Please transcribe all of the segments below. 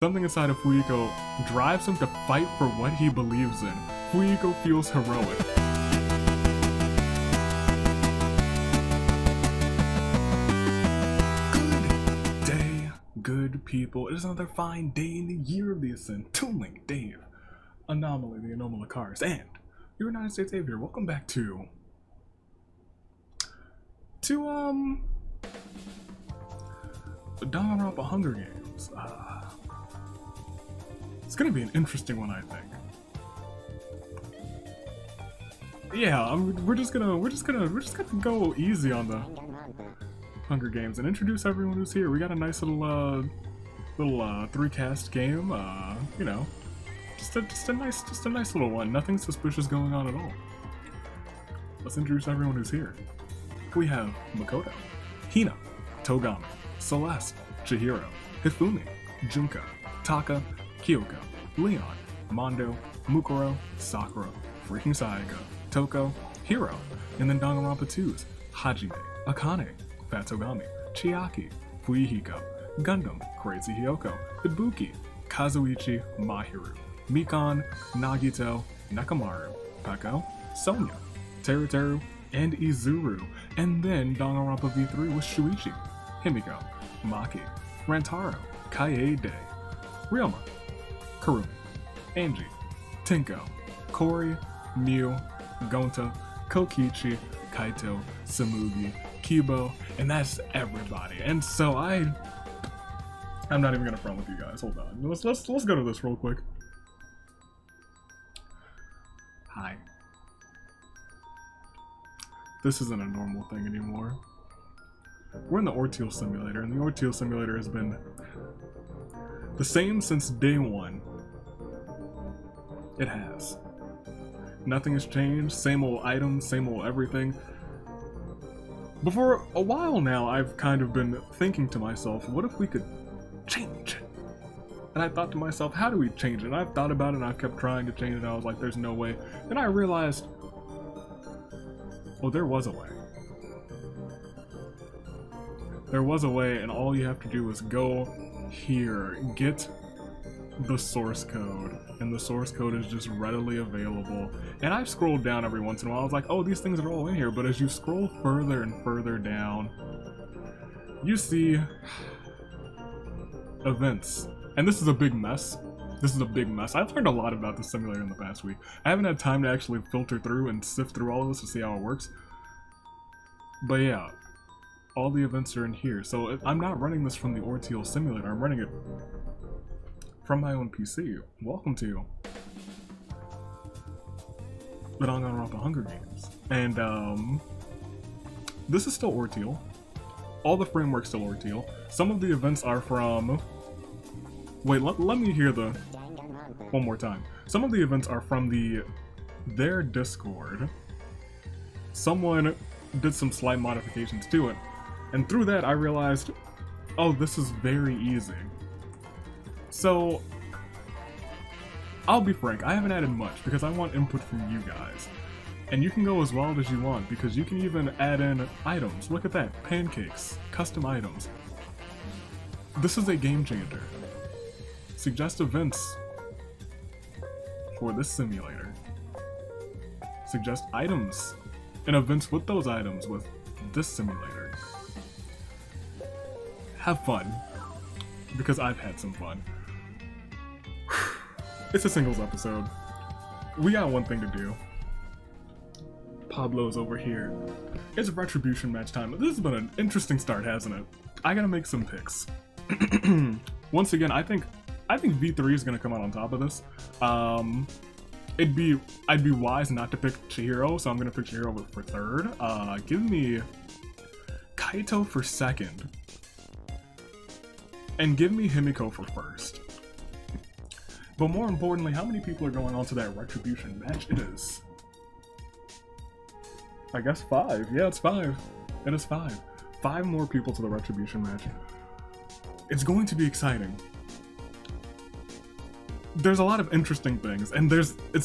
Something inside of Fuyiko drives him to fight for what he believes in. Fuyiko feels heroic. Good day, good people. It is another fine day in the year of the Ascent. Toon Link, Dave, Anomaly, the Anomaly Cars, and your United States Aviator. Welcome back to Danganronpa Hunger Games. It's gonna be an interesting one, I think. Yeah, we're just gonna go easy on the Hunger Games and introduce everyone who's here. We got a nice little three-cast game. You know, just a nice little one. Nothing suspicious going on at all. Let's introduce everyone who's here. We have Makoto, Hina, Togami, Celeste, Chihiro, Hifumi, Junko, Taka, Kyoko, Leon, Mondo, Mukuro, Sakura, freaking Sayaka, Toko, Hiro, and then Danganronpa 2's Hajime, Akane, Fatogami, Chiaki, Fuihiko, Gundam, Crazy Hyoko, Ibuki, Kazuichi, Mahiru, Mikan, Nagito, Nakamaru, Peko, Sonya, Teruteru, and Izuru, and then Danganronpa V3 with Shuichi, Himiko, Maki, Rantaro, Kaede, Ryoma, Karumi, Angie, Tenko, Kori, Miu, Gonta, Kokichi, Kaito, Samugi, Kibo, and that's everybody. And so I'm not even gonna front with you guys. Hold on. Let's go to this real quick. Hi. This isn't a normal thing anymore. We're in the Orteil Simulator, and the Orteil Simulator has been the same since day one. It has. Nothing has changed, same old items, same old everything. But for a while now, I've kind of been thinking to myself, what if we could change it? And I thought to myself, how do we change it? And I've thought about it, and I've kept trying to change it, and I was like, there's no way. Then I realized, well, there was a way. There was a way, and all you have to do is go here, get the source code, and the source code is just readily available. And I've scrolled down every once in a while. I was like, oh, these things are all in here, but as you scroll further and further down, you see events. And this is a big mess. This is a big mess. I've learned a lot about the simulator in the past week. I haven't had time to actually filter through and sift through all of this to see how it works. But yeah, all the events are in here. So I'm not running this from the Orteil Simulator. I'm running it from my own PC. Welcome to the Danganronpa Hunger Games. And this is still Orteil. All the framework's still Orteil. Some of the events are from... Wait, let me hear the... one more time. Some of the events are from their Discord. Someone did some slight modifications to it. And through that, I realized, oh, this is very easy. So, I'll be frank, I haven't added much because I want input from you guys. And you can go as wild as you want because you can even add in items. Look at that, pancakes, custom items. This is a game changer. Suggest events for this simulator. Suggest items and events with those items with this simulator. Have fun, because I've had some fun. It's a singles episode. We got one thing to do. Pablo's over here. It's retribution match time. This has been an interesting start, hasn't it? I gotta make some picks. Once again, I think V3 is gonna come out on top of this. I'd be wise not to pick Chihiro, so I'm gonna pick Chihiro for third. Give me Kaito for second. And give me Himiko for first. But more importantly, how many people are going on to that retribution match? It is, I guess, 5. Yeah, it's 5. It is 5. 5 more people to the retribution match. It's going to be exciting. There's a lot of interesting things, and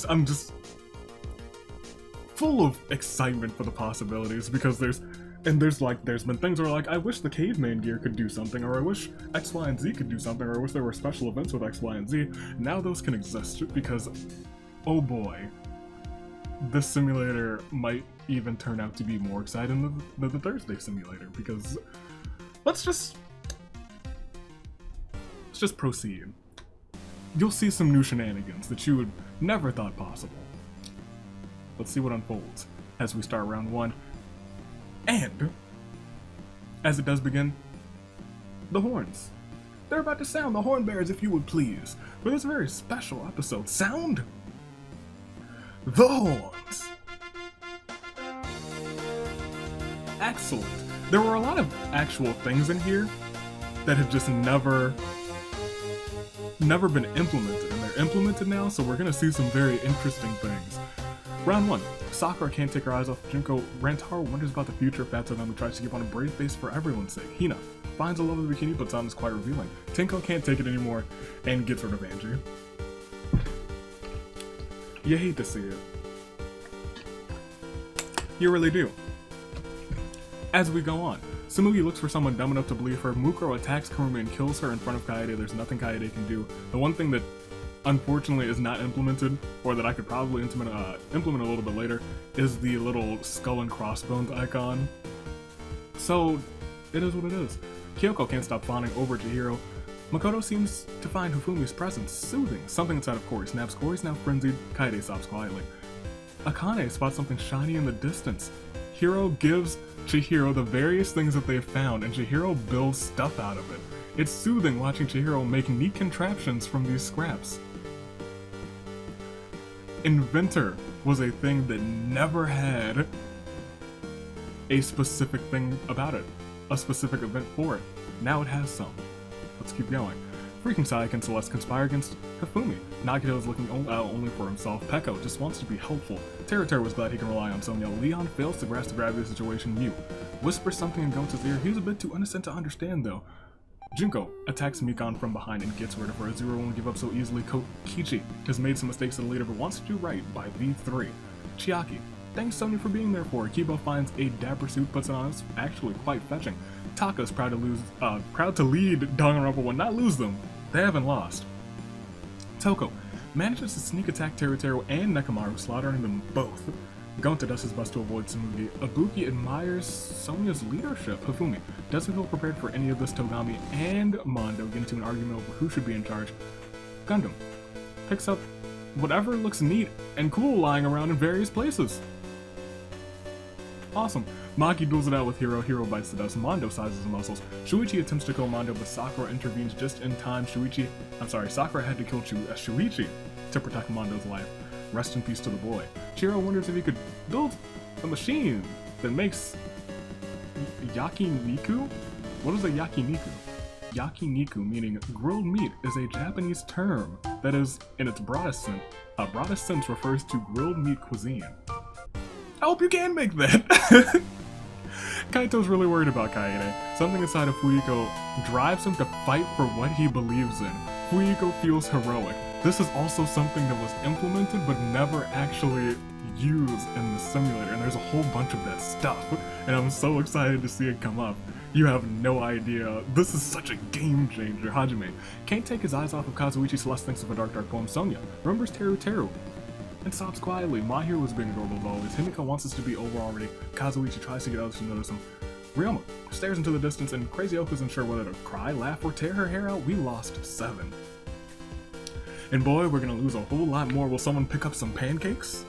I'm just full of excitement for the possibilities because there's And there's been things where like, I wish the caveman gear could do something, or I wish X, Y, and Z could do something, or I wish there were special events with X, Y, and Z. Now those can exist because, oh boy, this simulator might even turn out to be more exciting than the Thursday simulator, because let's just proceed. You'll see some new shenanigans that you would never thought possible. Let's see what unfolds as we start round 1. And, as it does begin, the horns. They're about to sound, the horn bearers, if you would please, for this very special episode. Sound the horns. Excellent. There were a lot of actual things in here that have just never been implemented, and they're implemented now, so we're gonna see some very interesting things. Round 1. Sakura can't take her eyes off Junko. Rantaro wonders about the future of Fatsunami, tries to keep on a brave face for everyone's sake. Hina finds a love of the bikini, but Sam is quite revealing. Tinko can't take it anymore and gets rid of Angie. You hate to see it. You really do. As we go on, Tsumugi looks for someone dumb enough to believe her. Mukuro attacks Kurumi and kills her in front of Kaede. There's nothing Kaede can do. The one thing that unfortunately is not implemented, or that I could probably implement a little bit later, is the little skull and crossbones icon. So, it is what it is. Kyoko can't stop fawning over Chihiro. Makoto seems to find Hifumi's presence soothing. Something inside of Cory snaps. Cory's now frenzied. Kaede stops quietly. Akane spots something shiny in the distance. Hiro gives Chihiro the various things that they've found, and Chihiro builds stuff out of it. It's soothing watching Chihiro make neat contraptions from these scraps. Inventor was a thing that never had a specific thing about it, a specific event for it. Now it has some. Let's keep going. Freaking Sayaka and Celeste conspire against Hifumi. Nagito is looking only for himself. Peko just wants to be helpful. Teruteru was glad he can rely on Sonya. Leon fails to grasp the gravity of the situation. Mew whispers something in Gonta's ear. He's a bit too innocent to understand though. Junko attacks Mikan from behind and gets rid of her. Zero won't give up so easily. Kokichi has made some mistakes in the leader but wants to do right by V3. Chiaki thanks Sonya for being there for her. Kibo finds a dapper suit, puts it on. It's actually quite fetching. Taka's proud to lead Danganronpa 1, not lose them. They haven't lost. Toko manages to sneak attack Teruteru and Nekomaru, slaughtering them both. Gonta does his best to avoid Tsumugi. Ibuki admires Sonya's leadership. Hifumi doesn't feel prepared for any of this. Togami and Mondo get into an argument over who should be in charge. Gundam picks up whatever looks neat and cool lying around in various places. Awesome. Maki duels it out with Hiro. Hiro bites the dust. Mondo sizes his muscles. Shuichi attempts to kill Mondo, but Sakura intervenes just in time. Sakura had to kill Shuichi to protect Mondo's life. Rest in peace to the boy. Chihiro wonders if he could build a machine that makes yakiniku? What is a yakiniku? Yakiniku, meaning grilled meat, is a Japanese term that is, in its broadest sense, refers to grilled meat cuisine. I hope you can make that! Kaito's really worried about Kaede. Something inside of Fuyiko drives him to fight for what he believes in. Fuyiko feels heroic. This is also something that was implemented but never actually used in the simulator, and there's a whole bunch of that stuff, and I'm so excited to see it come up. You have no idea. This is such a game changer. Hajime can't take his eyes off of Kazuichi. Celeste thinks of a dark poem. Sonya remembers Teruteru and sobs quietly. Mahir was being adorable as always. Himiko wants us to be over already. Kazuichi tries to get others to notice him. Ryoma stares into the distance, and Crazy Oak isn't sure whether to cry, laugh, or tear her hair out. We lost 7. And boy, we're gonna lose a whole lot more. Will someone pick up some pancakes?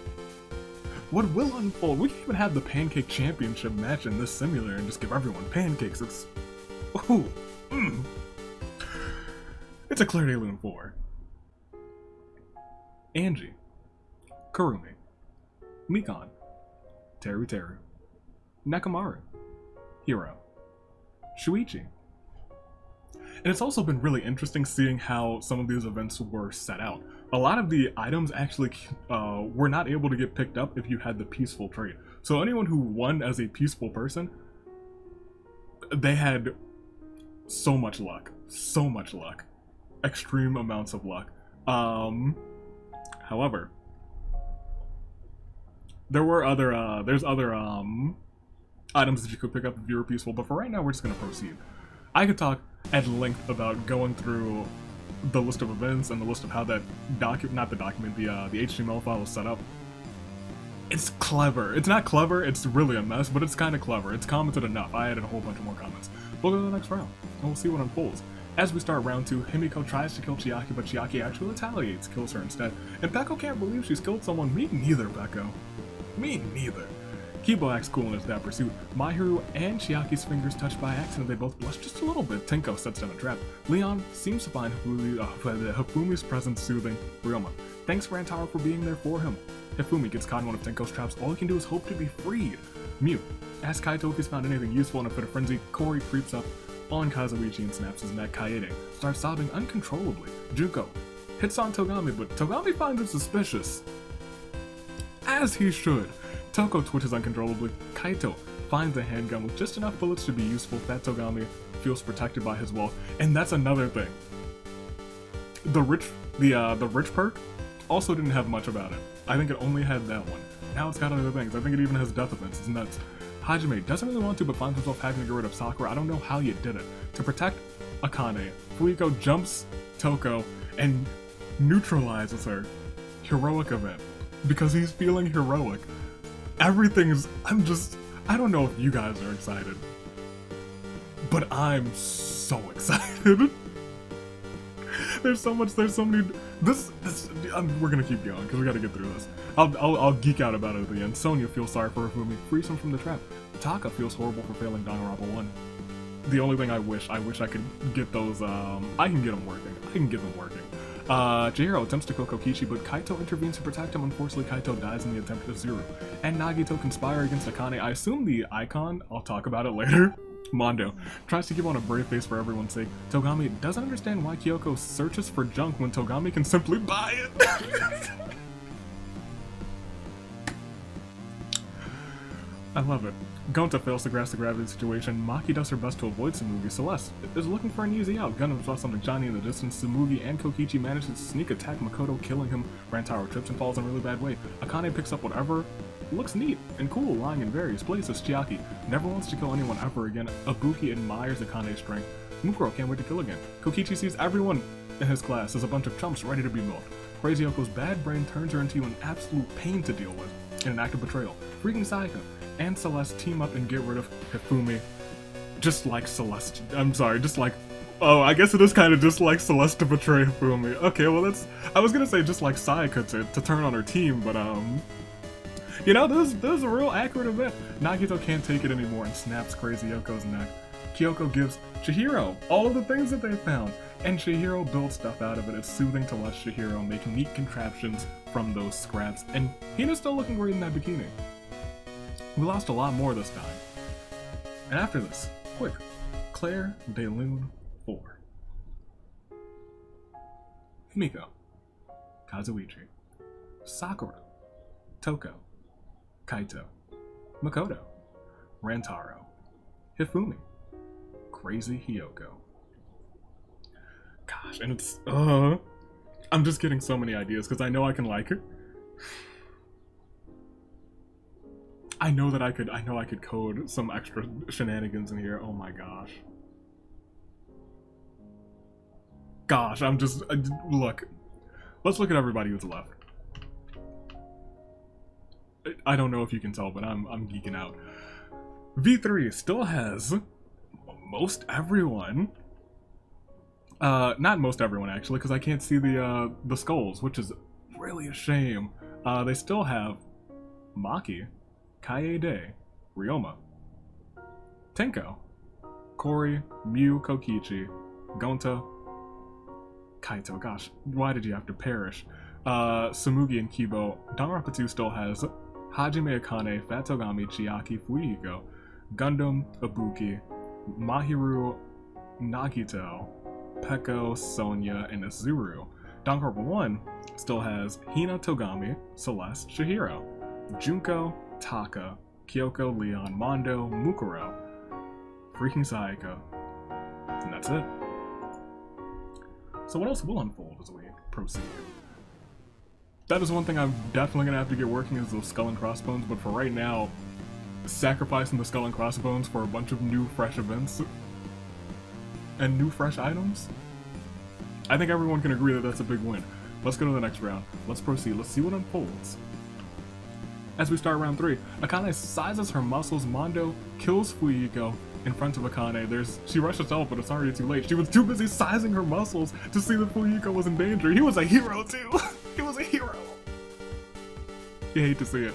What will unfold? We can even have the pancake championship match in this simulator and just give everyone pancakes. It's... Ooh. It's a Clear Day Lune 4. Angie. Kurumi. Mikan. Teruteru. Nekomaru. Hiro. Shuichi. And it's also been really interesting seeing how some of these events were set out. A lot of the items actually were not able to get picked up if you had the peaceful trait. So anyone who won as a peaceful person, they had so much luck. So much luck. Extreme amounts of luck. However, there were other, items that you could pick up if you were peaceful, but for right now, we're just going to proceed. I could talk at length about going through the list of events and the list of how that the HTML file was set up. It's clever. It's not clever, it's really a mess, but it's kind of clever. It's commented enough. I added a whole bunch of more comments. We'll go to the next round, and we'll see what unfolds. As we start round 2, Himiko tries to kill Chiaki, but Chiaki actually retaliates, kills her instead. And Peko can't believe she's killed someone. Me neither, Peko. Me neither. Kibo acts cool in his dad pursuit. Mahiru and Chiaki's fingers touch by accident. They both blush just a little bit. Tenko sets down a trap. Leon seems to find Hifumi's presence soothing. Ryoma thanks Rantaro for being there for him. Hifumi gets caught in one of Tenko's traps. All he can do is hope to be freed. Mew asks Kaito if he's found anything useful in a fit of frenzy. Kori creeps up on Kazuichi and snaps his neck. Kaede starts sobbing uncontrollably. Junko hits on Togami, but Togami finds it suspicious. As he should. Toko twitches uncontrollably. Kaito finds a handgun with just enough bullets to be useful. Fat Togami feels protected by his wall. And that's another thing. The rich perk also didn't have much about it. I think it only had that one. Now it's got other things. I think it even has death events. It's nuts. Hajime doesn't really want to, but finds himself having to get rid of Sakura. I don't know how you did it. To protect Akane, Fuiko jumps Toko and neutralizes her. Heroic event. Because he's feeling heroic. I don't know if you guys are excited. But I'm so excited. There's so many. We're gonna keep going because we gotta get through this. I'll geek out about it at the end. Sonya feels sorry for Hifumi, frees him from the trap. Taka feels horrible for failing Danganronpa 1. The only thing I wish I could get those. I can get them working. Chihiro attempts to kill Kokichi, but Kaito intervenes to protect him. Unfortunately, Kaito dies in the attempt of Zuru. And Nagito conspire against Akane. I assume the icon. I'll talk about it later. Mondo tries to keep on a brave face for everyone's sake. Togami doesn't understand why Kyoko searches for junk when Togami can simply buy it. I love it. Gonta fails to grasp the gravity of the situation. Maki does her best to avoid Tsumugi. Celeste is looking for an easy out. Gundam saw something Johnny in the distance. Tsumugi and Kokichi manage to sneak attack Makoto, killing him. Rantaro trips and falls in a really bad way. Akane picks up whatever looks neat and cool lying in various places. Chiaki never wants to kill anyone ever again. Ibuki admires Akane's strength. Mukuro can't wait to kill again. Kokichi sees everyone in his class as a bunch of chumps ready to be milked. Crazy Yoko's bad brain turns her into an absolute pain to deal with in an act of betrayal. Freaking Sayaka and Celeste team up and get rid of Hifumi. Just like Celeste. I'm sorry, just like... Oh, I guess it is kind of just like Celeste to betray Hifumi. Okay, well that's... I was gonna say just like Sayaka to turn on her team, but you know, this is a real accurate event. Nagito can't take it anymore and snaps Crazy Yoko's neck. Kyoko gives Chihiro all of the things that they found, and Chihiro builds stuff out of it. It's soothing to watch Chihiro make neat contraptions from those scraps, and Hina's still looking great in that bikini. We lost a lot more this time. And after this, quick, Claire de Lune 4. Himiko, Kazuichi, Sakura, Toko, Kaito, Makoto, Rantaro, Hifumi, Crazy Hiyoko. Gosh, and it's, I'm just getting so many ideas because I know I can like it. I know I could code some extra shenanigans in here. Oh my gosh. Gosh, look. Let's look at everybody who's left. I don't know if you can tell, but I'm geeking out. V3 still has most everyone. Not most everyone actually, because I can't see the skulls, which is really a shame. They still have Maki, Kaede, Ryoma, Tenko, Kori, Mew, Kokichi, Gonta, Kaito. Gosh, why did you have to perish? Tsumugi and Kibo. Danganronpa 2 still has Hajime, Akane, Fat Togami, Chiaki, Fuyiko, Gundam, Ibuki, Mahiru, Nagito, Peko, Sonya, and Azuru. Danganronpa 1 still has Hina, Togami, Celeste, Chihiro, Junko, Taka, Kyoko, Leon, Mondo, Mukuro, freaking Sayaka, and that's it. So what else will unfold as we proceed? That is one thing I'm definitely going to have to get working is those skull and crossbones, but for right now, sacrificing the skull and crossbones for a bunch of new fresh events and new fresh items. I think everyone can agree that that's a big win. Let's go to the next round. Let's proceed. Let's see what unfolds. As we start round 3, Akane sizes her muscles. Mondo kills Fuyiko in front of Akane. She rushes to help, but it's already too late. She was too busy sizing her muscles to see that Fuyiko was in danger. He was a hero too. He was a hero. You hate to see it.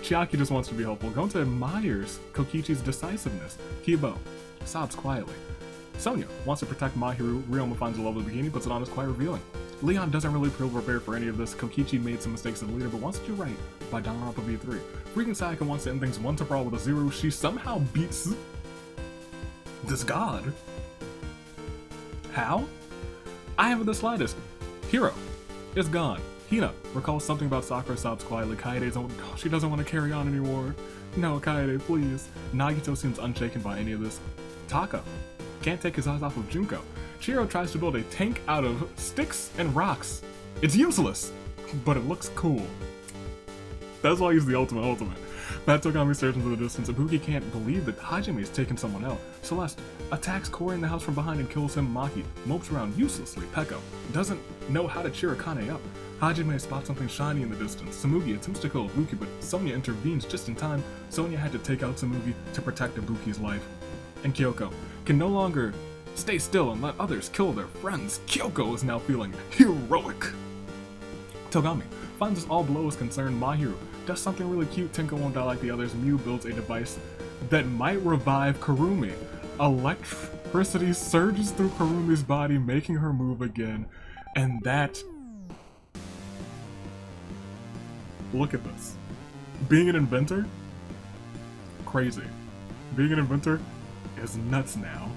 Chiaki just wants to be helpful. Gonta admires Kokichi's decisiveness. Kibo sobs quietly. Sonya wants to protect Mahiru. Ryoma finds a lovely bikini, puts it on, is quite revealing. Leon doesn't really feel prepared for any of this. Kokichi made some mistakes in the leader, but wants to do right by Danganronpa V3. Freaking Sayaka wants to end things once and for all with a 0. She somehow beats this god. How? I haven't the slightest. Hiro is gone. Hina recalls something about Sakura, sobs quietly. She doesn't want to carry on anymore. No, Kaede, please. Nagito seems unshaken by any of this. Taka can't take his eyes off of Junko. Chihiro tries to build a tank out of sticks and rocks. It's useless, but it looks cool. That's why he's the ultimate. Fat Togami stares into the distance. Ibuki can't believe that Hajime has taken someone out. Celeste attacks Kori in the house from behind and kills him. Maki mopes around uselessly. Peko doesn't know how to cheer Akane up. Hajime spots something shiny in the distance. Samugi attempts to kill Ibuki, but Sonya intervenes just in time. Sonya had to take out Samugi to protect Ibuki's life. And Kyoko can no longer stay still and let others kill their friends. Kyoko is now feeling heroic. Togami finds us all below is concerned. Mahiru does something really cute. Tenko won't die like the others. Mew builds a device that might revive Kurumi. Electricity surges through Kurumi's body, making her move again. And that... Look at this. Being an inventor? Crazy. Being an inventor is nuts now.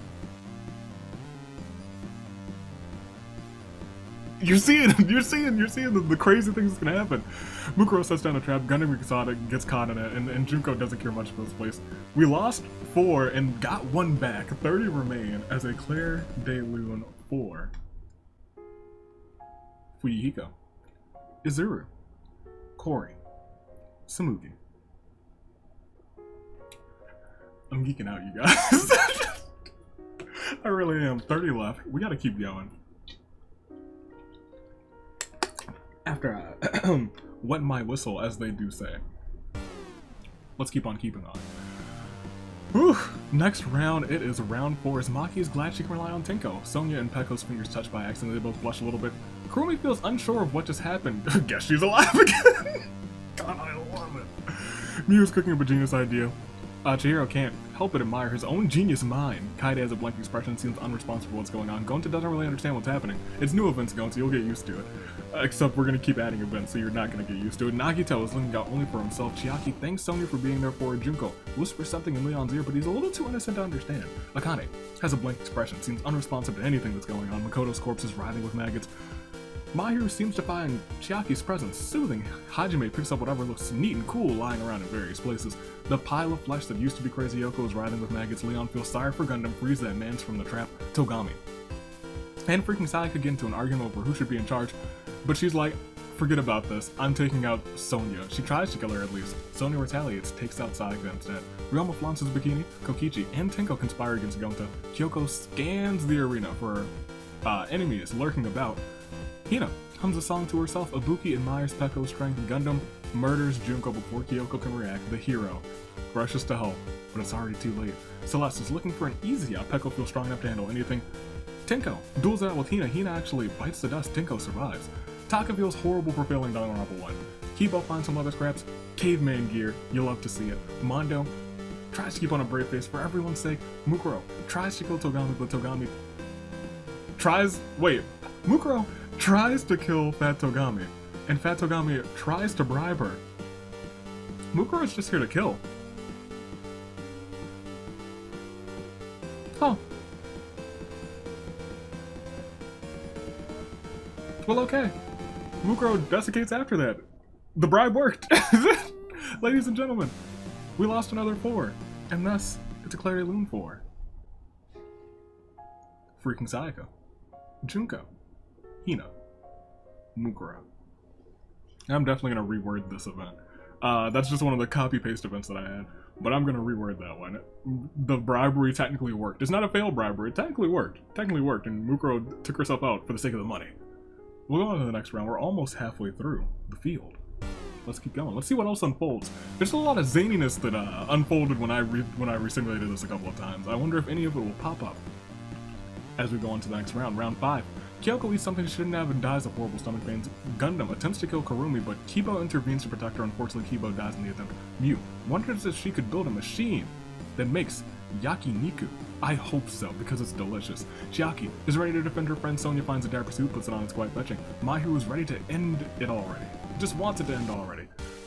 You're seeing the crazy things that can happen. Mukuro sets down a trap, Gundam Kasada gets caught in it, and Junko doesn't care much for this place. We lost 4 and got 1 back. 30 remain as a Claire de Lune 4. Fuyuhiko, Izuru, Kori, Samugi. I'm geeking out, you guys. I really am. 30 left. We gotta keep going. After I wet my whistle, as they do say. Let's keep on keeping on. Whew. Next round, it is round 4. As Maki is glad she can rely on Tenko. Sonya and Peko's fingers touch by accident. They both blush a little bit. Kurumi feels unsure of what just happened. Guess she's alive again. God, I love it. Miu's cooking up a genius idea. Chihiro can't help but admire his own genius mind. Kaede has a blank expression, seems unresponsive for what's going on. Gonta doesn't really understand what's happening. It's new events, Gonta, you'll get used to it. Except we're gonna keep adding events, so you're not gonna get used to it. Nagito is looking out only for himself. Chiaki thanks Sonya for being there for her. Junko whispers something in Leon's ear, but he's a little too innocent to understand. Akane has a blank expression, seems unresponsive to anything that's going on. Makoto's corpse is writhing with maggots. Mahiru seems to find Chiaki's presence soothing. Hajime picks up whatever looks neat and cool lying around in various places. The pile of flesh that used to be Crazy Yoko is writhing with maggots. Leon feels sorry for Gundam, frees that man's from the trap. Togami and freaking Sayaka get into an argument over who should be in charge, but she's like, forget about this, I'm taking out Sonya. She tries to kill her at least. Sonya retaliates, takes out Sayaka instead. Ryoma flaunts his bikini. Kokichi and Tenko conspire against Gonta. Kyoko scans the arena for enemies lurking about. Hina hums a song to herself. Ibuki admires Peko's strength. Gundam murders Junko before Kyoko can react. The hero rushes to help, but it's already too late. Celeste is looking for an easy out. Peko feels strong enough to handle anything. Tenko duels it out with Hina. Hina actually bites the dust. Tenko survives. Taka feels horrible for failing Danganronpa 1. Kibo finds some other scraps. Caveman gear. You'll love to see it. Mondo tries to keep on a brave face for everyone's sake. Mukuro tries to kill Togami, but Togami Mukuro tries to kill Fat Togami, and Fat Togami tries to bribe her. Mukuro is just here to kill. Oh. Well, okay. Mukuro desiccates after that. The bribe worked. Ladies and gentlemen, we lost another 4, and thus, it's a Claire de Lune 4. Freaking Sayaka. Junko. Hina. Mukuro. I'm definitely going to reword this event. That's just one of the copy-paste events that I had. but I'm gonna reword that one. The bribery technically worked. It's not a failed bribery. It technically worked. And Mukuro took herself out for the sake of the money. We'll go on to the next round. We're almost halfway through the field. Let's keep going. Let's see what else unfolds. There's a lot of zaniness that unfolded when I resimulated this a couple of times. I wonder if any of it will pop up as we go on to the next round. Round 5. Kyoko eats something she shouldn't have and dies of horrible stomach pains. Gundam attempts to kill Kurumi, but Kibo intervenes to protect her. Unfortunately, Kibo dies in the attempt. Mew wonders if she could build a machine that makes yakiniku. I hope so, because it's delicious. Chiaki is ready to defend her friend. Sonia finds a dire pursuit, puts it on, it's quite fetching. Mahiru is ready to end it already. Just wants it to end already.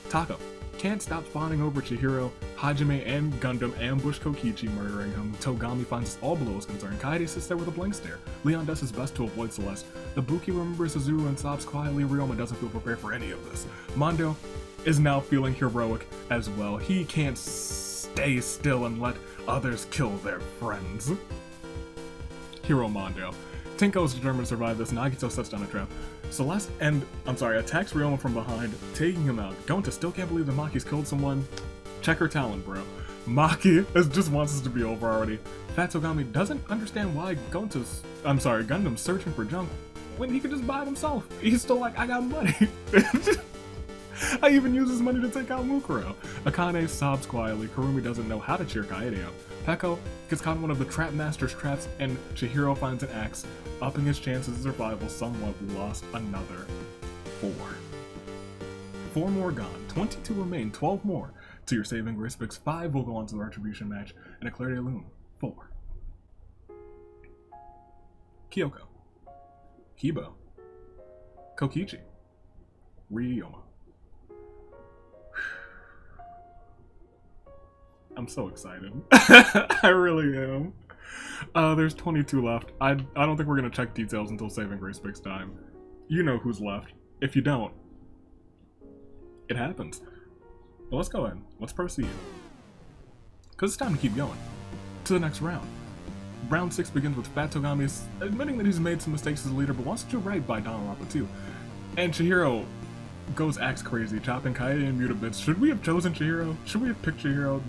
Tako can't stop fawning over Chihiro. Hajime and Gundam ambush Kokichi, murdering him. Togami finds us all below his concern. Kaede sits there with a blank stare. Leon does his best to avoid Celeste. The Buki remembers Azuru and sobs quietly. Ryoma doesn't feel prepared for any of this. Mondo is now feeling heroic as well. He can't stay still and let others kill their friends. Hero Mondo. Tenko is determined to survive this. Nagito sets down a trap. Celeste attacks Ryoma from behind, taking him out. Gonta still can't believe that Maki's killed someone. Check her talent, bro. Maki just wants this to be over already. Fat Togami doesn't understand why Gundam's searching for junk when he could just buy it himself. He's still like, I got money. I even use his money to take out Mukuro. Akane sobs quietly. Kurumi doesn't know how to cheer Kaede up. Peko gets caught in one of the Trap Master's traps, and Chihiro finds an axe, upping his chances of survival somewhat. We lost another 4. 4 more gone. 22 remain. 12 more to your saving grace picks. 5 will go on to the retribution match, and a Claire de Lune. 4. Kyoko. Kibo. Kokichi. Ryoma. I'm so excited. I really am. There's 22 left. I don't think we're gonna check details until saving grace picks time. You know who's left. If you don't, it happens. But let's go ahead. Let's proceed. Because it's time to keep going. To the next round. Round 6 begins with Fat Togami admitting that he's made some mistakes as a leader, but wants to do right by Danganronpa too. And Chihiro goes axe crazy, chopping Kaede and Mew to bits. Should we have chosen Chihiro? Should we have picked Chihiro?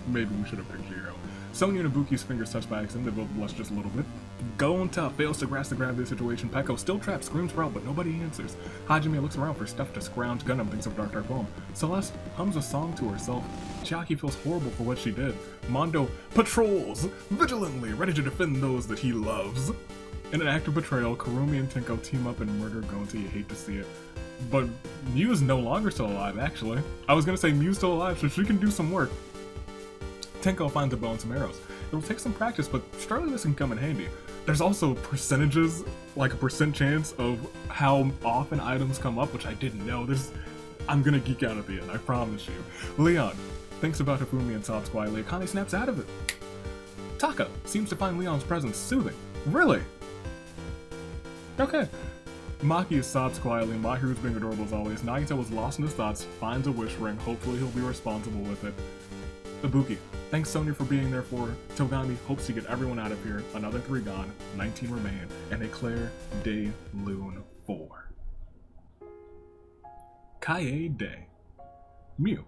Maybe we should have picked Chihiro. Sonya and Ibuki's fingers touch by accident, they both blush just a little bit. Gonta fails to grasp the gravity of the situation. Peko still trapped, screams for help, but nobody answers. Hajime looks around for stuff to scrounge. Gundam thinks of Dark Poem. Celeste hums a song to herself. Chiaki feels horrible for what she did. Mondo patrols, vigilantly, ready to defend those that he loves. In an act of betrayal, Kurumi and Tenko team up and murder Gonta. You hate to see it. But Mew's no longer still alive, actually. I was gonna say Mew's still alive, so she can do some work. Tenko finds a bow and some arrows. It'll take some practice, but surely this can come in handy. There's also percentages, like a % chance of how often items come up, which I didn't know. I'm gonna geek out at the end, I promise you. Leon thinks about Hifumi and sobs quietly. Akane snaps out of it. Taka seems to find Leon's presence soothing. Really? Okay. Maki sobs quietly. Mahiru's being adorable as always. Nagito was lost in his thoughts, finds a wish ring. Hopefully he'll be responsible with it. Ibuki thanks Sonya for being there for. Togami hopes to get everyone out of here. Another 3 gone, 19 remain, and a Claire de Lune 4. Kaede. Mew.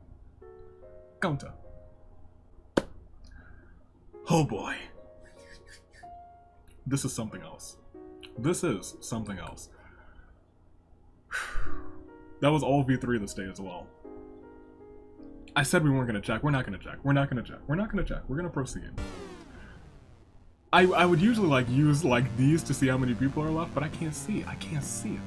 Gonta. Oh boy. This is something else. This is something else. That was all V3 this day as well. I said we weren't gonna check. We're not gonna check. We're not gonna check. We're not gonna check. We're gonna proceed. I would usually use these to see how many people are left, but I can't see it. I can't see it.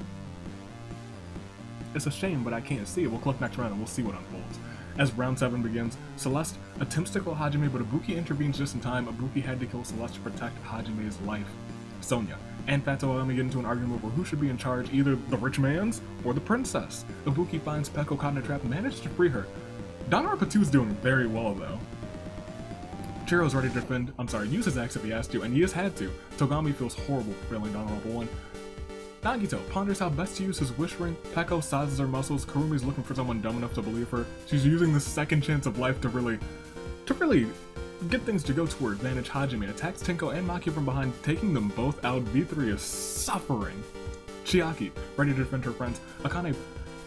It's a shame, but I can't see it. We'll click next round and we'll see what unfolds. As round 7 begins, Celeste attempts to kill Hajime, but Ibuki intervenes just in time. Ibuki had to kill Celeste to protect Hajime's life. Sonya and Fat Togami get into an argument over who should be in charge, either the rich man's or the princess. Ibuki finds Peko caught in a trap and manages to free her. Danganronpa 2 is doing very well though. Chihiro's ready to defend, use his axe if he has to, and he has had to. Togami feels horrible for failing Danganronpa 1. Nagito ponders how best to use his wish ring. Peko sizes her muscles. Kurumi's looking for someone dumb enough to believe her. She's using this second chance of life to really get things to go to her advantage. Hajime attacks Tenko and Maki from behind, taking them both out. V3 is suffering. Chiaki, ready to defend her friends. Akane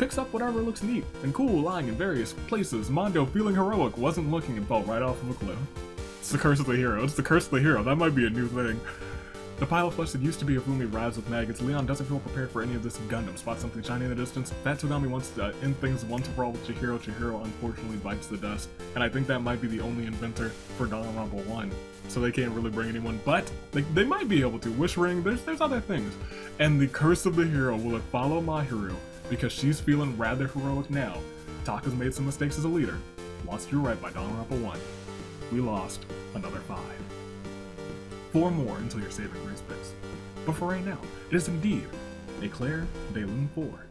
Picks up whatever looks neat and cool lying in various places. Mondo, feeling heroic, wasn't looking and fell right off of a cliff. It's the curse of the hero. It's the curse of the hero. That might be a new thing. The pile of flesh that used to be Ifumi writhes with maggots. Leon doesn't feel prepared for any of this Gundam. Spots something shiny in the distance. Fat Togami wants to end things once and for all with Chihiro. Chihiro unfortunately bites the dust. And I think that might be the only inventor for Danganronpa 1. So they can't really bring anyone, but they might be able to. Wish Ring, there's other things. And the curse of the hero, will it follow Mahiru? Because she's feeling rather heroic now. Taka's made some mistakes as a leader. Wants to do right by Danganronpa 1. We lost another 5. 4 more until you're saving race picks. But for right now, it is indeed a Claire de Lune 4.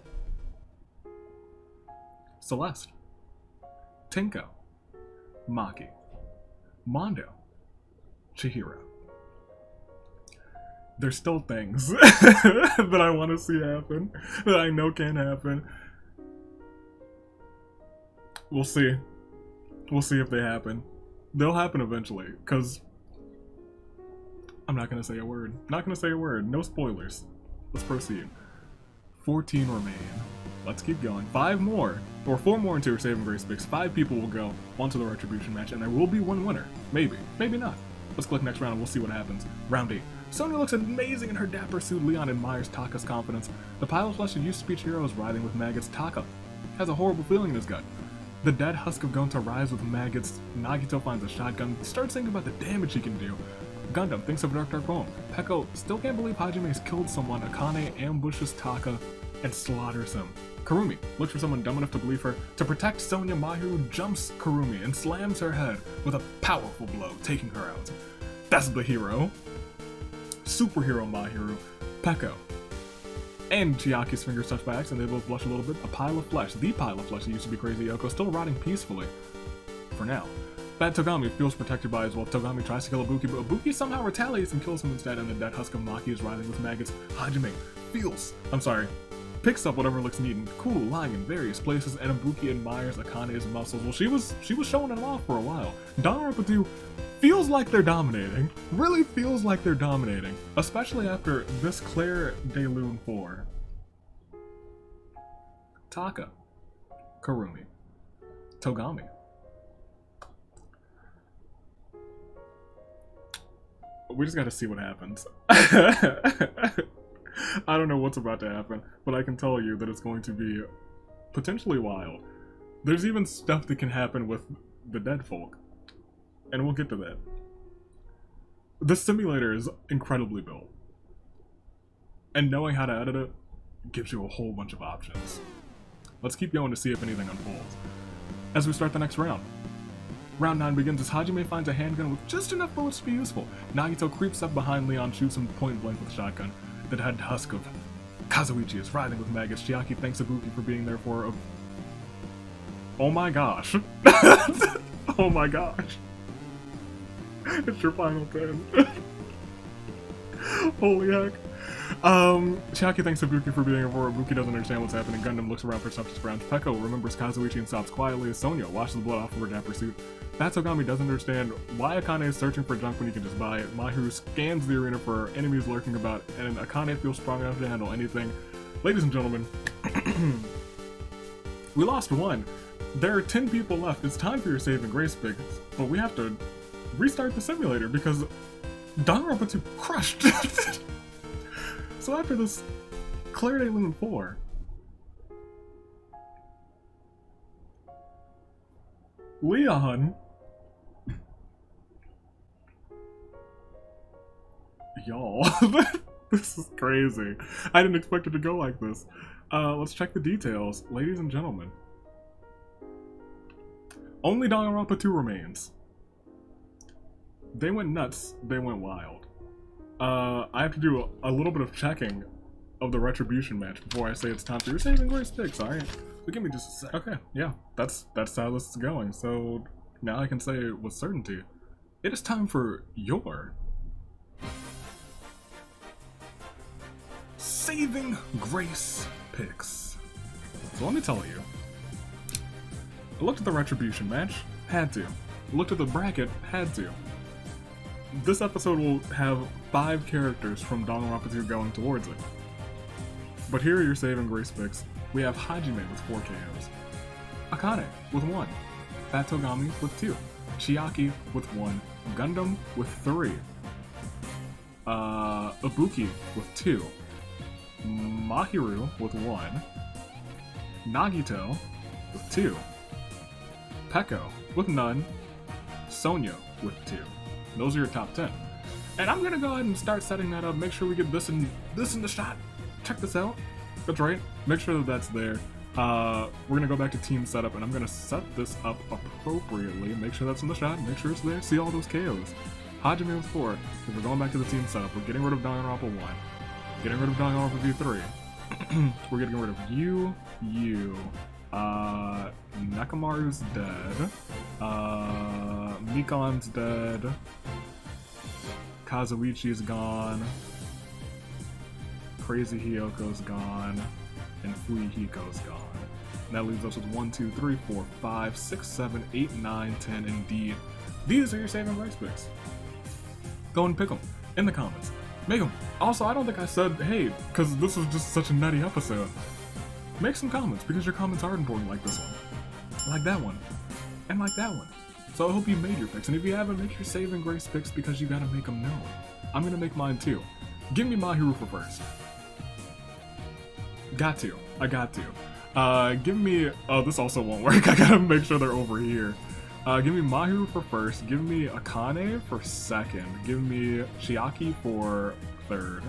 Celeste. Tenko. Maki. Mondo. Chihiro. There's still things that I want to see happen, that I know can happen. We'll see. We'll see if they happen. They'll happen eventually, because I'm not going to say a word. Not going to say a word. No spoilers. Let's proceed. 14 remain. Let's keep going. 5 more, or 4 more into your saving grace picks. 5 people will go onto the retribution match, and there will be 1 winner. Maybe. Maybe not. Let's click next round and we'll see what happens. Round 8. Sonya looks amazing in her dapper suit. Leon admires Taka's confidence. The pile of flesh that used to be Chihiro is writhing with maggots. Taka has a horrible feeling in his gut. The dead husk of going to rise with maggots. Nagito finds a shotgun, starts thinking about the damage he can do. Gundam thinks of Dark poem. Peko still can't believe Hajime's killed someone. Akane ambushes Taka and slaughters him. Kurumi looks for someone dumb enough to believe her. To protect Sonya, Mahiru jumps Kurumi and slams her head with a powerful blow, taking her out. That's the hero. Superhero Mahiru. Peko and Chiaki's fingers touched by accident. They both blush a little bit. A pile of flesh. The pile of flesh that used to be Crazy Yoko, still rotting peacefully. For now. Bad Togami feels protected by as well. Togami tries to kill Ibuki, but Ibuki somehow retaliates and kills him instead, and the dead husk of Maki is writhing with maggots. Hajime picks up whatever looks neat and cool lying in various places, and Ibuki admires Akane's muscles. Well, she was showing it off for a while. Danganronpa 2 feels like they're dominating. Really feels like they're dominating. Especially after this Claire de Lune 4. Taka. Kurumi. Togami. We just gotta see what happens. I don't know what's about to happen, but I can tell you that it's going to be potentially wild. There's even stuff that can happen with the dead folk, and we'll get to that. The simulator is incredibly built, and knowing how to edit it gives you a whole bunch of options. Let's keep going to see if anything unfolds. As we start the next round. Round 9 begins as Hajime finds a handgun with just enough bullets to be useful. Nagito creeps up behind Leon, shoots him point blank with a shotgun. The dead husk of Kazuichi is writhing with maggots. Chiaki thanks Ibuki for being there for her. Oh my gosh. Oh my gosh. It's your final 10. Holy heck. Chiaki thanks Ibuki for being there for her. Ibuki doesn't understand what's happening. Gundam looks around for stuff to ground. Peko remembers Kazuichi and stops quietly as Sonya washes the blood off of her dapper suit. Batsugami doesn't understand why Akane is searching for junk when he can just buy it. Mahiru scans the arena for enemies lurking about, and Akane feels strong enough to handle anything. Ladies and gentlemen, we lost 1. There are 10 people left. It's time for your saving grace picks, but we have to restart the simulator because Danganronpa 2 crushed. So after this, Claire de Lune 4. Leon. Y'all, this is crazy. I didn't expect it to go like this. Let's check the details. Ladies and gentlemen. Only Danganronpa 2 remains. They went nuts. They went wild. I have to do a little bit of checking of the retribution match before I say it's time for your saving grace picks, alright? So give me just a sec. Okay, yeah, that's how this is going. So now I can say with certainty, it is time for your saving grace picks. So let me tell you, I looked at the retribution match, had to. Looked at the bracket, had to. This episode will have 5 characters from Danganronpa 2 going towards it. But here are your saving grace picks. We have Hajime with 4 KOs, Akane with 1, Fat Togami with 2, Chiaki with 1, Gundam with 3, Ibuki with 2, Mahiru with 1, Nagito with 2, Peko with none, Sonya with 2. Those are your top 10. And I'm gonna go ahead and start setting that up. Make sure we get this in the shot. Check this out. That's right. Make sure that that's there. We're gonna go back to team setup, and I'm gonna set this up appropriately. Make sure that's in the shot. Make sure it's there. See all those KOs. Hajime with 4. If we're going back to the team setup, we're getting rid of Danganronpa 1. Getting rid of Danganronpa V3. We're getting rid of you. Nakamaru's dead. Mikan's dead. Kazuichi's gone. Crazy Hyoko's gone. And Fuihiko's gone. And that leaves us with 1, 2, 3, 4, 5, 6, 7, 8, 9, 10, indeed. These are your saving grace picks. Go and pick them in the comments. Make them. Also, I don't think I said, hey, because this was just such a nutty episode. Make some comments, because your comments are important, like this one. Like that one. And like that one. So I hope you made your picks, and if you haven't, make your saving grace picks because you gotta make them known. I'm gonna make mine too. Give me Mahiru for first. I got to. Give me, oh, this also won't work. I gotta make sure they're over here. Give me Mahiru for first. Give me Akane for second. Give me Chiaki for third.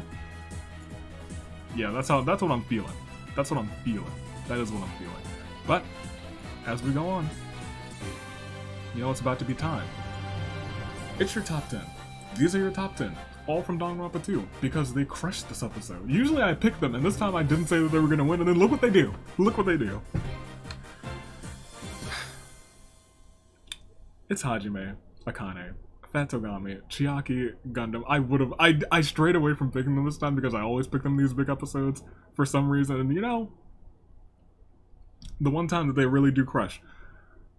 Yeah, that's what I'm feeling. That's what I'm feeling. That is what I'm feeling. But as we go on, you know it's about to be time. It's your top 10. These are your top 10. All from Danganronpa 2, because they crushed this episode. Usually I pick them, and this time I didn't say that they were going to win, and then look what they do. Look what they do. It's Hajime, Akane, Fat Togami, Chiaki, Gundam. I strayed away from picking them this time because I always pick them in these big episodes for some reason, and you know, the one time that they really do crush.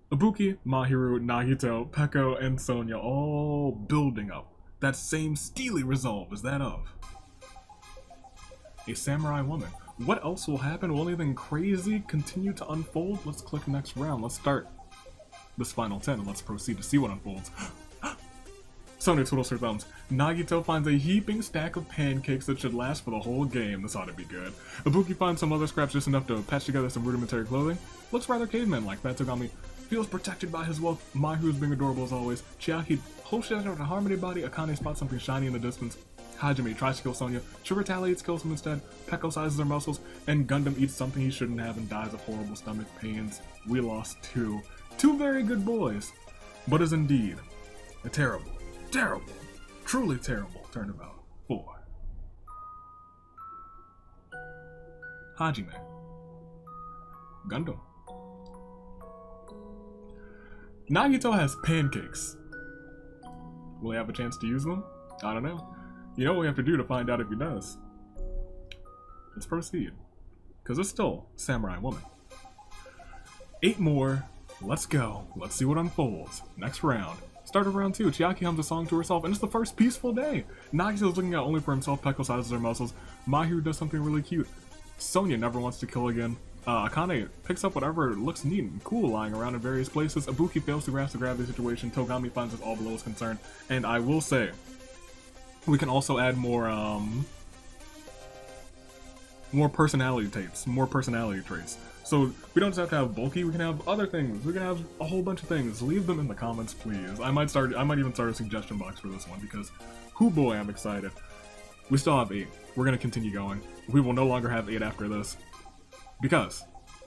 Ibuki, Mahiru, Nagito, Peko, and Sonya all building up that same steely resolve as that of a samurai woman. What else will happen? Will anything crazy continue to unfold? Let's click next round. Let's start this final 10 and let's proceed to see what unfolds. Sonya twiddles her thumbs. Nagito finds a heaping stack of pancakes that should last for the whole game. This ought to be good. Ibuki finds some other scraps just enough to patch together some rudimentary clothing. Looks rather caveman-like. Fat Togami feels protected by his wealth. Mahiru's being adorable as always. Chiaki holds out a harmony body. Akane spots something shiny in the distance. Hajime tries to kill Sonya. She retaliates, kills him instead. Peko sizes her muscles, and Gundam eats something he shouldn't have and dies of horrible stomach pains. We lost 2. 2 very good boys. But is indeed a terrible, truly terrible turnabout for Hajime. Gundam. Nagito has pancakes. Will he have a chance to use them? I don't know. You know what we have to do to find out if he does. Let's proceed. Because it's still Samurai Woman. 8 more. Let's go. Let's see what unfolds. Next round. Start of round 2. Chiaki hums a song to herself, and it's the first peaceful day. Nagito's looking out only for himself. Peko sizes her muscles. Mahiru does something really cute. Sonya never wants to kill again. Akane picks up whatever looks neat and cool lying around in various places. Ibuki fails to grasp the gravity of the situation. Togami finds us all below his concern. And I will say, we can also add more personality traits. So we don't just have to have bulky, we can have other things. We can have a whole bunch of things. Leave them in the comments, please. I might even start a suggestion box for this one because, hoo boy, I'm excited. We still have 8. We're gonna continue going. We will no longer have 8 after this. Because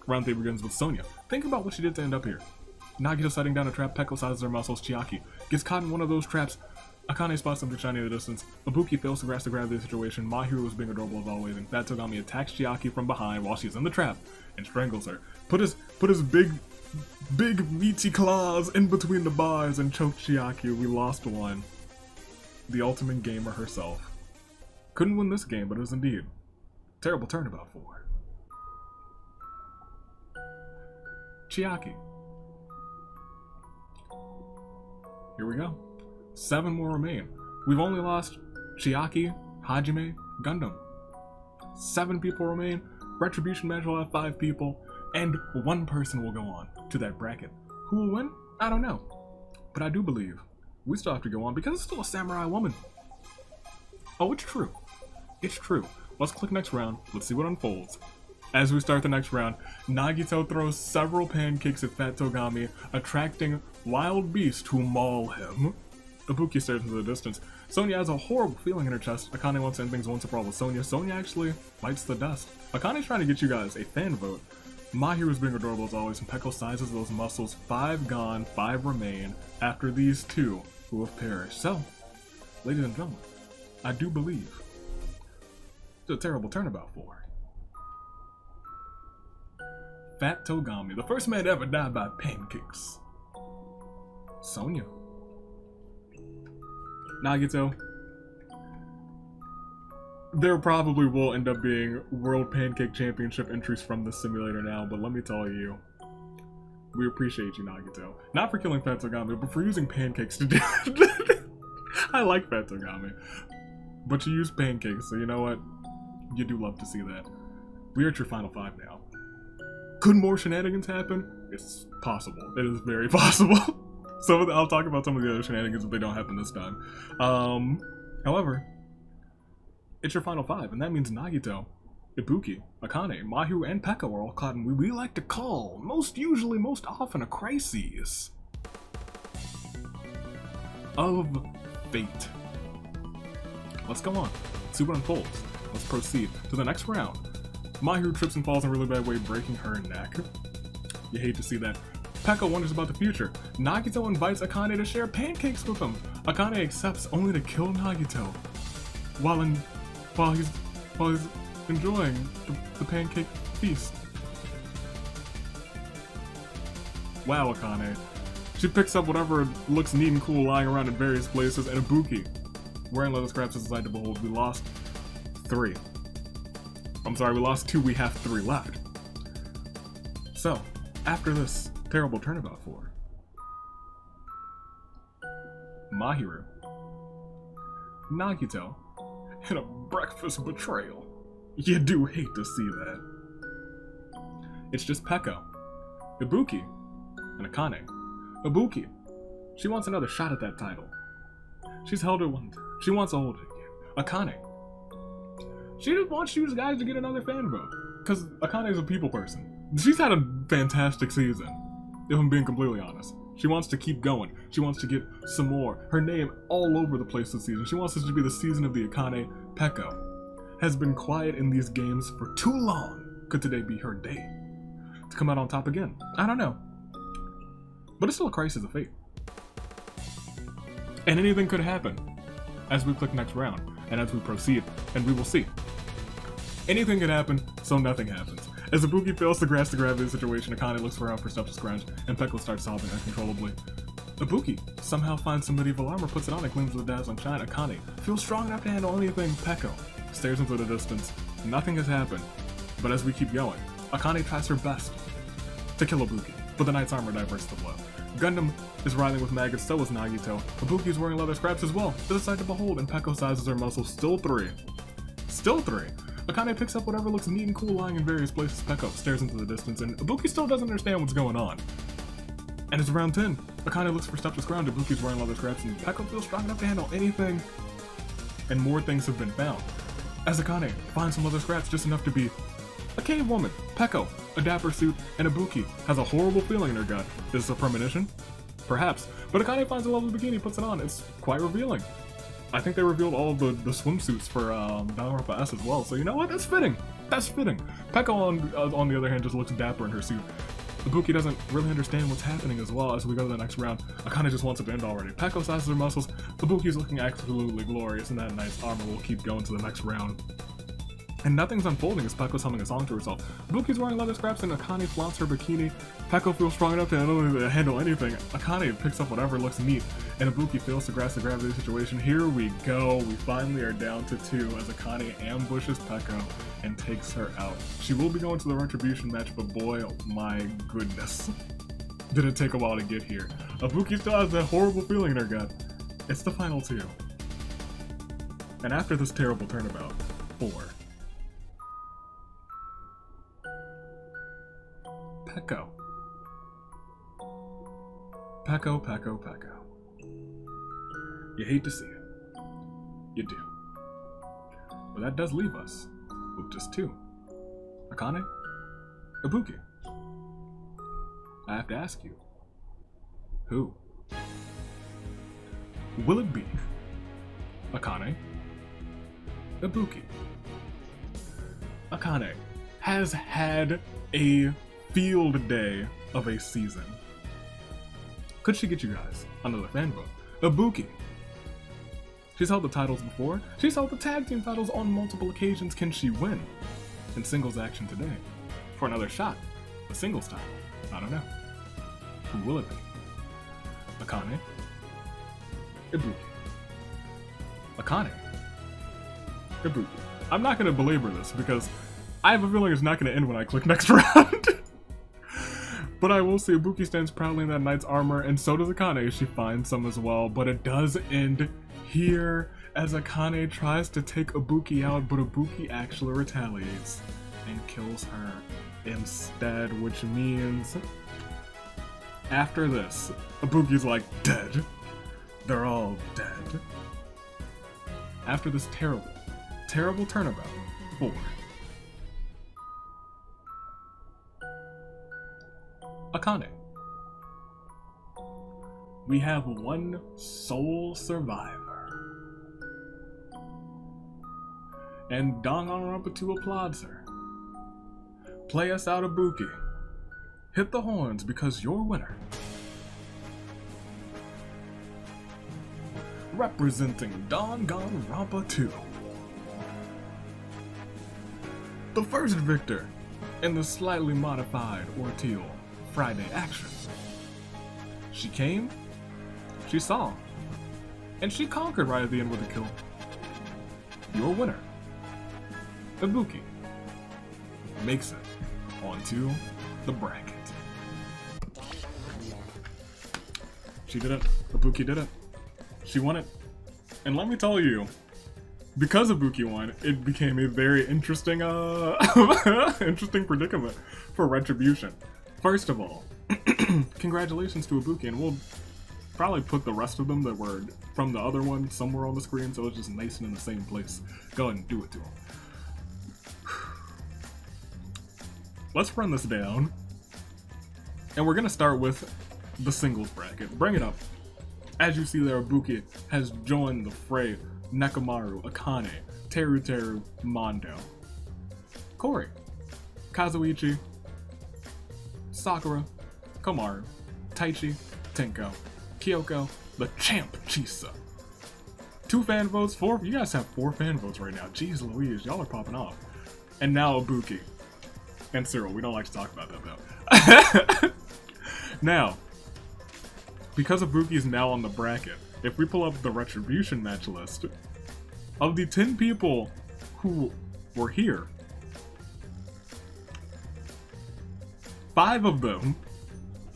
round 3 begins with Sonya. Think about what she did to end up here. Nagito setting down a trap. Peko sizes her muscles. Chiaki gets caught in one of those traps. Akane spots something shiny in the distance. Ibuki fails to grasp the gravity of the situation. Mahiru is being adorable as always, and Fat Togami attacks Chiaki from behind while she's in the trap and strangles her. Put his big meaty claws in between the bars and choked Chiaki. We lost one. The ultimate gamer herself. Couldn't win this game, but it was indeed a terrible turnabout for her. Chiaki. Here we go. 7 more remain. We've only lost Chiaki, Hajime, Gundam. 7 people remain. Retribution match will have 5 people, and 1 person will go on to that bracket. Who will win? I don't know. But I do believe we still have to go on because it's still a samurai woman. Oh, it's true. It's true. Let's click next round. Let's see what unfolds. As we start the next round, Nagito throws several pancakes at Fat Togami, attracting wild beasts to maul him. Ibuki stares into the distance. Sonya has a horrible feeling in her chest. Akane wants to end things once and for all with Sonya. Sonya actually bites the dust. Akane's trying to get you guys a fan vote. Mahiru's being adorable as always, and Peko sizes those muscles. 5 gone, 5 remain after these 2 who have perished. So, ladies and gentlemen, I do believe it's a terrible turnabout for her. Fat Togami, the first man to ever die by pancakes. Sonya. Nagito. There probably will end up being World Pancake Championship entries from this simulator now, but let me tell you, we appreciate you, Nagito. Not for killing Fat Togami, but for using pancakes to do it. I like Fat Togami, but you use pancakes, so you know what? You do love to see that. We are at your final 5 now. Could more shenanigans happen? It's possible. It is very possible. So I'll talk about some of the other shenanigans if they don't happen this time. However, it's your final 5, and that means Nagito, Ibuki, Akane, Mahiru, and Peko are all caught in what we like to call, most often, a crisis of fate. Let's go on. See what unfolds. Let's proceed to the next round. Mahiru trips and falls in a really bad way, breaking her neck. You hate to see that. Peko wonders about the future. Nagito invites Akane to share pancakes with him. Akane accepts only to kill Nagito while he's enjoying the pancake feast. Wow, Akane. She picks up whatever looks neat and cool lying around in various places, and Ibuki, wearing leather scraps, is a sight to behold. We lost 3. I'm sorry, we lost 2, we have 3 left. So, after this terrible turnabout for Mahiru, Nagito, and a breakfast betrayal. You do hate to see that. It's just Peko, Ibuki, and Akane. Ibuki, she wants another shot at that title. She's held it one time. She wants to hold it again. Akane, she just wants you guys to get another fan vote. Because Akane's a people person. She's had a fantastic season, if I'm being completely honest. She wants to keep going. She wants to get some more. Her name all over the place this season. She wants this to be the season of the Akane. Peko has been quiet in these games for too long. Could today be her day to come out on top again? I don't know. But it's still a crisis of fate. And anything could happen as we click next round and as we proceed, and we will see. Anything could happen, so nothing happens. As Ibuki fails to grasp the gravity of the situation, Akane looks around for stuff to scratch, and Peko starts sobbing uncontrollably. Ibuki somehow finds some medieval armor, puts it on, and gleams with a dazzling shine. Akane feels strong enough to handle anything. Peko stares into the distance. Nothing has happened, but as we keep going, Akane tries her best to kill Ibuki, but the knight's armor diverts the blow. Gundam is writhing with maggots, so is Nagito. Ibuki is wearing leather scraps as well. It's a sight to behold, and Peko sizes her muscles. Still 3. Still 3. Akane picks up whatever looks neat and cool lying in various places. Peko stares into the distance, and Ibuki still doesn't understand what's going on. And it's round 10. Akane looks for stuff to scrounge. Ibuki's wearing leather scraps, and Peko feels strong enough to handle anything. And more things have been found. As Akane finds some leather scraps, just enough to be a cave woman. Peko, a dapper suit, and Ibuki has a horrible feeling in her gut. Is this a premonition? Perhaps. But Akane finds a lovely bikini, puts it on. It's quite revealing. I think they revealed all of the swimsuits for Danganronpa S as well, so you know what? That's fitting. That's fitting. Peko, on the other hand, just looks dapper in her suit. Ibuki doesn't really understand what's happening as well. As we go to the next round, Akane just wants it to end already. Peko sizes her muscles. Ibuki's looking absolutely glorious, and that nice armor will keep going to the next round. And nothing's unfolding as Peko's humming a song to herself. Ibuki's wearing leather scraps and Akane flaunts her bikini. Peko feels strong enough to handle anything. Akane picks up whatever looks neat, and Ibuki fails to grasp the gravity of the situation. Here we go. We finally are down to 2 as Akane ambushes Peko and takes her out. She will be going to the retribution match, but boy, oh my goodness. Did it take a while to get here. Ibuki still has that horrible feeling in her gut. It's the final 2. And after this terrible turnabout, 4. Peko. Peko, Peko, Peko. You hate to see it. You do. But that does leave us with just two. Akane, Ibuki. I have to ask you, who? Will it be Akane, Ibuki? Akane has had a field day of a season. Could she get you guys another fan vote? Ibuki. She's held the titles before. She's held the tag team titles on multiple occasions. Can she win in singles action today for another shot? The singles title? I don't know. Who will it be? Akane, Ibuki. Akane, Ibuki. I'm not going to belabor this because I have a feeling it's not going to end when I click next round. But I will say Ibuki stands proudly in that knight's armor, and so does Akane. She finds some as well, but it does end here as Akane tries to take Ibuki out, but Ibuki actually retaliates and kills her instead, which means after this, Ibuki's like dead. They're all dead. After this terrible, terrible turnabout for Akane, we have one sole survivor. And Danganronpa 2 applauds her. Play us out, Ibuki. Hit the horns because you're winner. Representing Danganronpa 2. The first victor in the slightly modified Orteil Friday action. She came, she saw, and she conquered right at the end with a kill. Your winner, Ibuki, makes it onto the bracket. She did it. Ibuki did it. She won it. And let me tell you, because Ibuki won, it became a very interesting, interesting predicament for Retribution. First of all, congratulations to Ibuki, and we'll probably put the rest of them that were from the other one somewhere on the screen so it's just nice and in the same place. Go ahead and do it to them. Let's run this down. And we're going to start with the singles bracket. Bring it up. As you see there, Ibuki has joined the fray. Nekomaru, Akane, Teru, Mondo, Kori, Kazuichi, Sakura, Komaru, Taichi, Tenko, Kyoko, the champ Chisa. 2 fan votes, 4. You guys have 4 fan votes right now. Jeez Louise, y'all are popping off. And now Ibuki. And Cyril, we don't like to talk about that though. Now, because Ibuki is now on the bracket, if we pull up the Retribution match list, of the 10 people who were here, 5 of them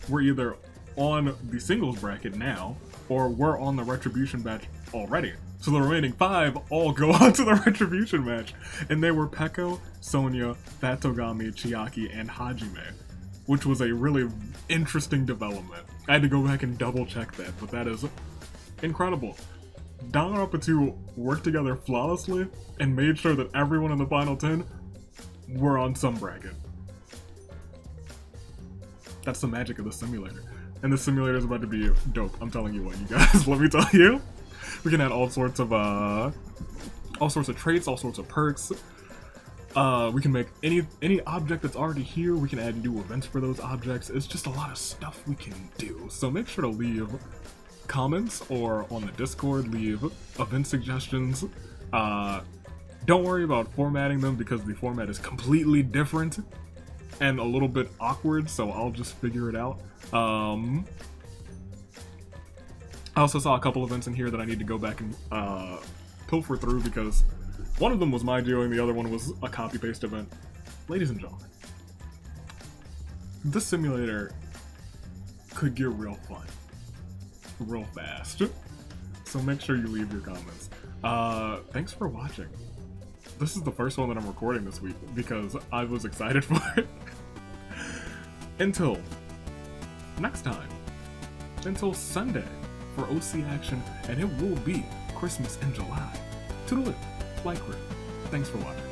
were either on the singles bracket now, or were on the Retribution match already. So the remaining 5 all go on to the Retribution match, and they were Peko, Sonya, Fatogami, Chiaki, and Hajime, which was a really interesting development. I had to go back and double check that, but that is incredible. Danganronpa 2 worked together flawlessly and made sure that everyone in the final 10 were on some bracket. That's the magic of the simulator. And the simulator is about to be dope. I'm telling you what, you guys. Let me tell you. We can add all sorts of traits, all sorts of perks. We can make any object that's already here. We can add new events for those objects. It's just a lot of stuff we can do. So make sure to leave comments or on the Discord, leave event suggestions. Don't worry about formatting them because the format is completely different and a little bit awkward, so I'll just figure it out. I also saw a couple events in here that I need to go back and pilfer through because one of them was my doing, the other one was a copy-paste event. Ladies and gentlemen, this simulator could get real fun real fast, so make sure you leave your comments. Thanks for watching. This is the first one that I'm recording this week because I was excited for it. until next time, until Sunday for OC action, and it will be Christmas in July. Toodaloo, like crew. Thanks for watching.